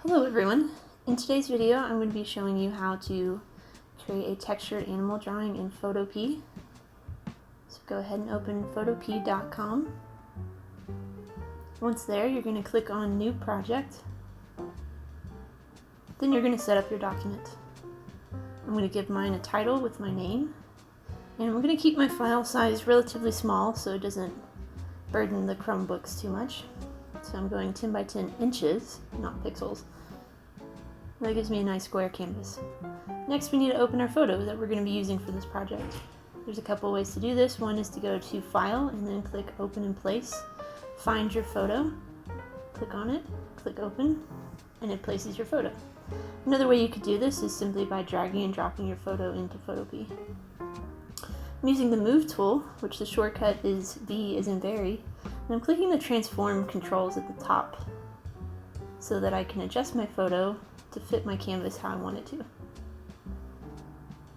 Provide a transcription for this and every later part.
Hello everyone! In today's video I'm going to be showing you how to create a textured animal drawing in Photopea. So go ahead and open photopea.com. Once there, you're going to click on New Project. Then you're going to set up your document. I'm going to give mine a title with my name, and I'm going to keep my file size relatively small so it doesn't burden the Chromebooks too much. So I'm going 10 by 10 inches, not pixels. That gives me a nice square canvas. Next, we need to open our photo that we're going to be using for this project. There's a couple ways to do this. One is to go to File and then click Open in Place. Find your photo, click on it, click Open, and it places your photo. Another way you could do this is simply by dragging and dropping your photo into Photopea. I'm using the Move tool, which the shortcut is V as in vary, and I'm clicking the transform controls at the top so that I can adjust my photo to fit my canvas how I want it to.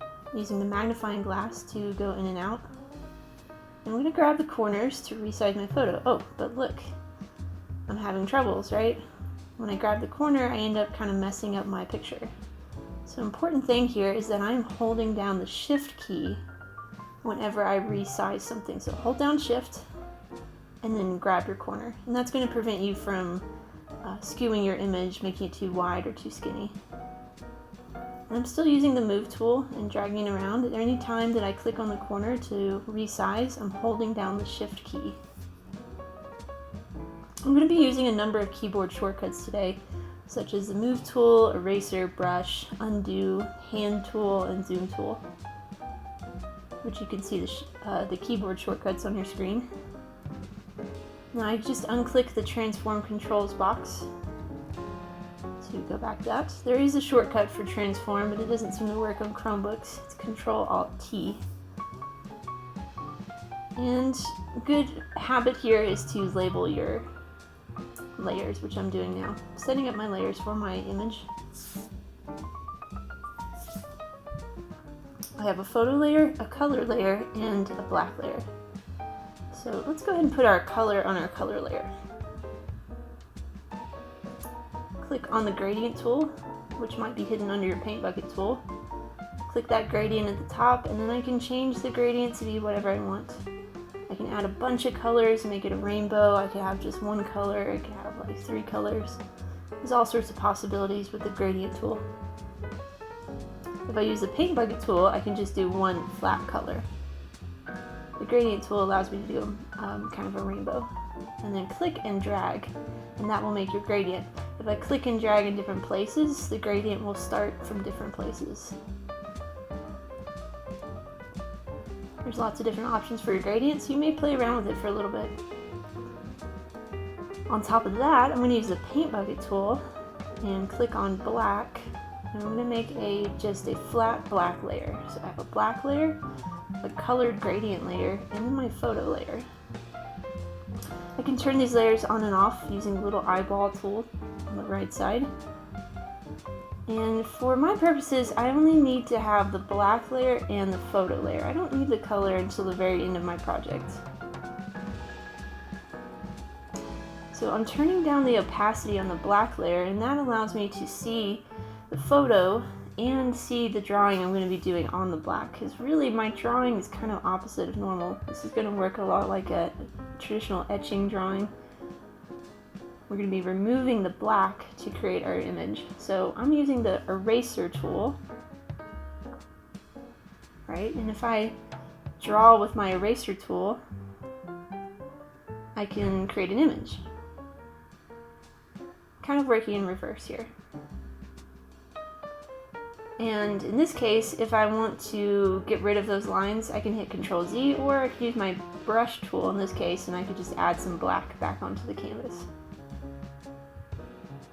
I'm using the magnifying glass to go in and out. I'm going to grab the corners to resize my photo. Oh, but look, I'm having troubles, right? When I grab the corner, I end up kind of messing up my picture. So important thing here is that I'm holding down the Shift key whenever I resize something. So hold down Shift and then grab your corner. And that's going to prevent you from skewing your image, making it too wide or too skinny. And I'm still using the Move tool and dragging it around. At any time that I click on the corner to resize, I'm holding down the Shift key. I'm going to be using a number of keyboard shortcuts today, such as the Move tool, Eraser, Brush, Undo, Hand tool, and Zoom tool, which you can see the keyboard shortcuts on your screen. Now I just unclick the Transform Controls box to go back to that. There is a shortcut for Transform, but it doesn't seem to work on Chromebooks. It's Control-Alt-T. And a good habit here is to label your layers, which I'm doing now. I'm setting up my layers for my image. I have a photo layer, a color layer, and a black layer. So let's go ahead and put our color on our color layer. Click on the gradient tool, which might be hidden under your paint bucket tool. Click that gradient at the top, and then I can change the gradient to be whatever I want. I can add a bunch of colors, make it a rainbow. I could have just one color. I could have like 3 colors. There's all sorts of possibilities with the gradient tool. If I use the paint bucket tool, I can just do one flat color. The gradient tool allows me to do kind of a rainbow. And then click and drag, and that will make your gradient. If I click and drag in different places, the gradient will start from different places. There's lots of different options for your gradient, so you may play around with it for a little bit. On top of that, I'm going to use the paint bucket tool and click on black, and I'm going to make just a flat black layer. So I have a black layer, a colored gradient layer, and then my photo layer. I can turn these layers on and off using the little eyeball tool on the right side. And for my purposes, I only need to have the black layer and the photo layer. I don't need the color until the very end of my project. So I'm turning down the opacity on the black layer, and that allows me to see the photo and see the drawing I'm going to be doing on the black, because really my drawing is kind of opposite of normal. This is going to work a lot like a traditional etching drawing. We're going to be removing the black to create our image. So I'm using the Eraser tool, right? And if I draw with my Eraser tool, I can create an image. Kind of working in reverse here. And in this case, if I want to get rid of those lines, I can hit Control Z, or I could use my brush tool in this case, and I could just add some black back onto the canvas.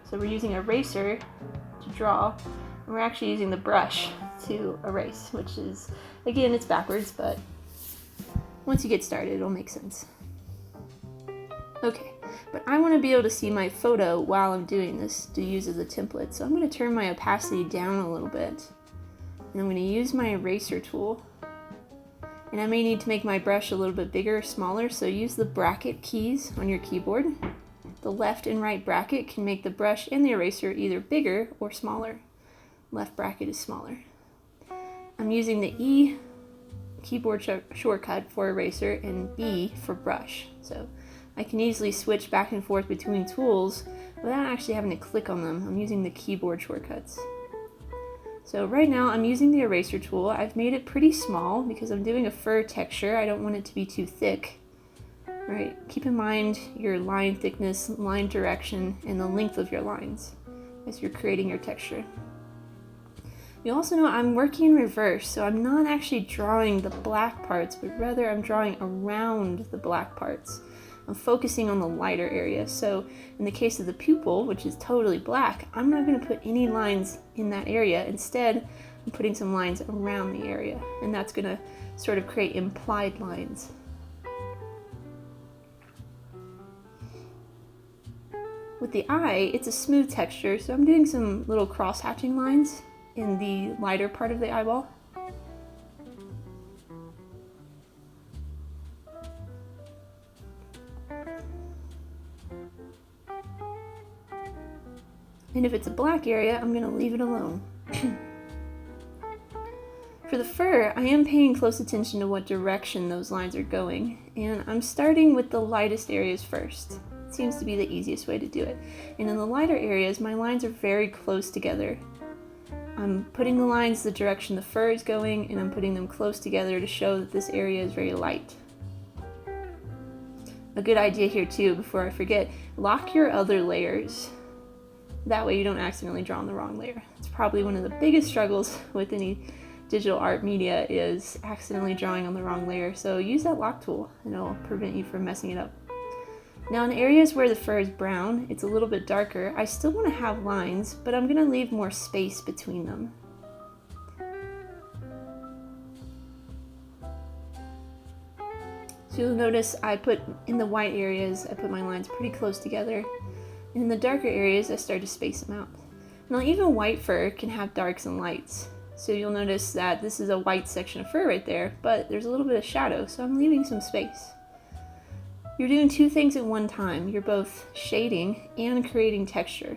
So we're using Eraser to draw, and we're actually using the brush to erase, which is, again, it's backwards, but once you get started, it'll make sense. Okay, but I want to be able to see my photo while I'm doing this to use as a template. So I'm going to turn my opacity down a little bit, and I'm going to use my Eraser tool. And I may need to make my brush a little bit bigger or smaller, so use the bracket keys on your keyboard. The left and right bracket can make the brush and the eraser either bigger or smaller. Left bracket is smaller. I'm using the E keyboard shortcut for eraser and B for brush. So I can easily switch back and forth between tools without actually having to click on them. I'm using the keyboard shortcuts. So right now I'm using the eraser tool. I've made it pretty small because I'm doing a fur texture. I don't want it to be too thick. Right, keep in mind your line thickness, line direction, and the length of your lines as you're creating your texture. You also know I'm working in reverse, so I'm not actually drawing the black parts, but rather I'm drawing around the black parts. I'm focusing on the lighter area. So in the case of the pupil, which is totally black, I'm not going to put any lines in that area. Instead, I'm putting some lines around the area, and that's going to sort of create implied lines. With the eye, it's a smooth texture, so I'm doing some little cross-hatching lines in the lighter part of the eyeball. And if it's a black area, I'm going to leave it alone. For the fur, I am paying close attention to what direction those lines are going, and I'm starting with the lightest areas first. It seems to be the easiest way to do it. And in the lighter areas, my lines are very close together. I'm putting the lines the direction the fur is going, and I'm putting them close together to show that this area is very light. A good idea here too, before I forget, lock your other layers. That way you don't accidentally draw on the wrong layer. It's probably one of the biggest struggles with any digital art media is accidentally drawing on the wrong layer. So use that lock tool and it'll prevent you from messing it up. Now in areas where the fur is brown, it's a little bit darker, I still want to have lines, but I'm going to leave more space between them. So you'll notice I put in the white areas, I put my lines pretty close together. And in the darker areas, I start to space them out. Now even white fur can have darks and lights. So you'll notice that this is a white section of fur right there, but there's a little bit of shadow, so I'm leaving some space. You're doing two things at one time. You're both shading and creating texture.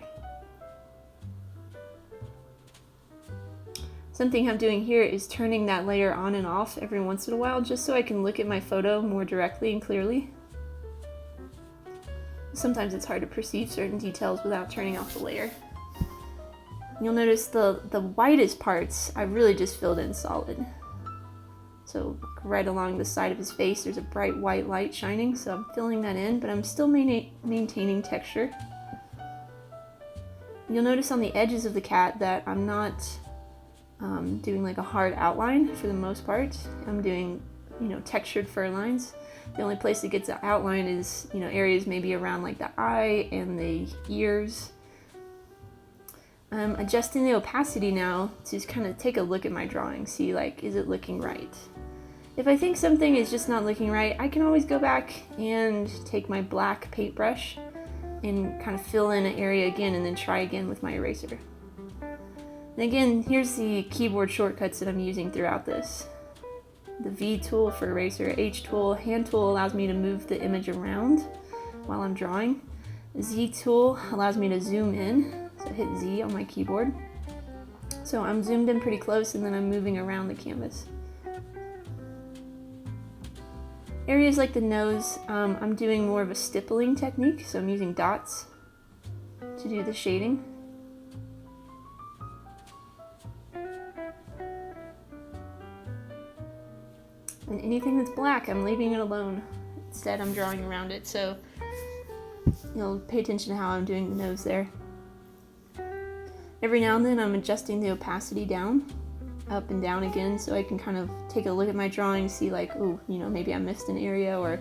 Something I'm doing here is turning that layer on and off every once in a while, just so I can look at my photo more directly and clearly. Sometimes it's hard to perceive certain details without turning off the layer. You'll notice the whitest parts I really just filled in solid. So right along the side of his face there's a bright white light shining, so I'm filling that in, but I'm still maintaining texture. You'll notice on the edges of the cat that I'm not doing like a hard outline for the most part. I'm doing, textured fur lines. The only place it gets an outline is, areas maybe around like the eye and the ears. I'm adjusting the opacity now to kind of take a look at my drawing, see like, is it looking right? If I think something is just not looking right, I can always go back and take my black paintbrush and kind of fill in an area again and then try again with my eraser. And again, here's the keyboard shortcuts that I'm using throughout this. The V tool for eraser, H tool, hand tool allows me to move the image around while I'm drawing. The Z tool allows me to zoom in, so I hit Z on my keyboard. So I'm zoomed in pretty close and then I'm moving around the canvas. Areas like the nose, I'm doing more of a stippling technique, so I'm using dots to do the shading. And anything that's black, I'm leaving it alone. Instead, I'm drawing around it, so you'll pay attention to how I'm doing the nose there. Every now and then, I'm adjusting the opacity down, up and down again, so I can kind of take a look at my drawing, see like, oh, maybe I missed an area, or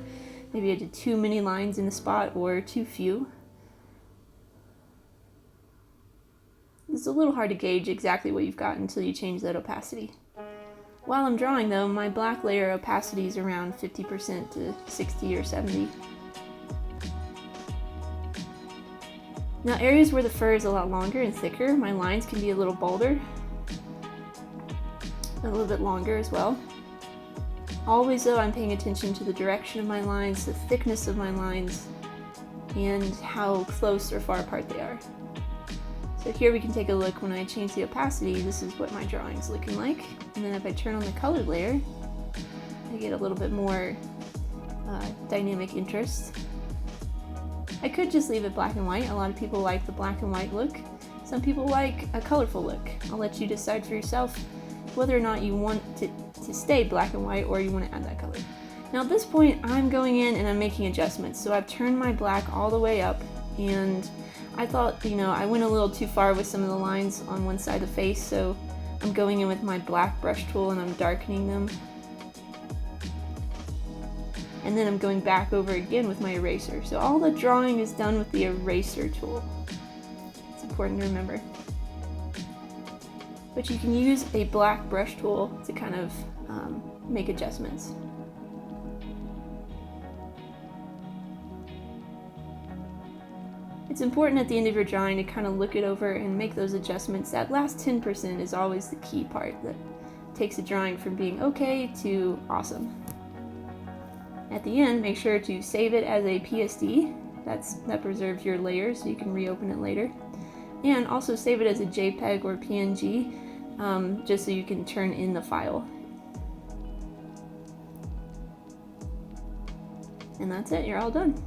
maybe I did too many lines in a spot, or too few. It's a little hard to gauge exactly what you've got until you change that opacity. While I'm drawing though, my black layer opacity is around 50% to 60 or 70. Now areas where the fur is a lot longer and thicker, my lines can be a little bolder, a little bit longer as well. Always though, I'm paying attention to the direction of my lines, the thickness of my lines, and how close or far apart they are. So here we can take a look. When I change the opacity, this is what my drawing's looking like. And then if I turn on the colored layer, I get a little bit more dynamic interest. I could just leave it black and white. A lot of people like the black and white look. Some people like a colorful look. I'll let you decide for yourself whether or not you want to stay black and white or you want to add that color. Now at this point, I'm going in and I'm making adjustments. So I've turned my black all the way up, and I thought, I went a little too far with some of the lines on one side of the face, so I'm going in with my black brush tool and I'm darkening them. And then I'm going back over again with my eraser. So all the drawing is done with the eraser tool. It's important to remember. But you can use a black brush tool to kind of make adjustments. It's important at the end of your drawing to kind of look it over and make those adjustments. That last 10% is always the key part that takes a drawing from being okay to awesome. At the end, make sure to save it as a PSD. That preserves your layers so you can reopen it later. And also save it as a JPEG or PNG, just so you can turn in the file. And that's it, you're all done.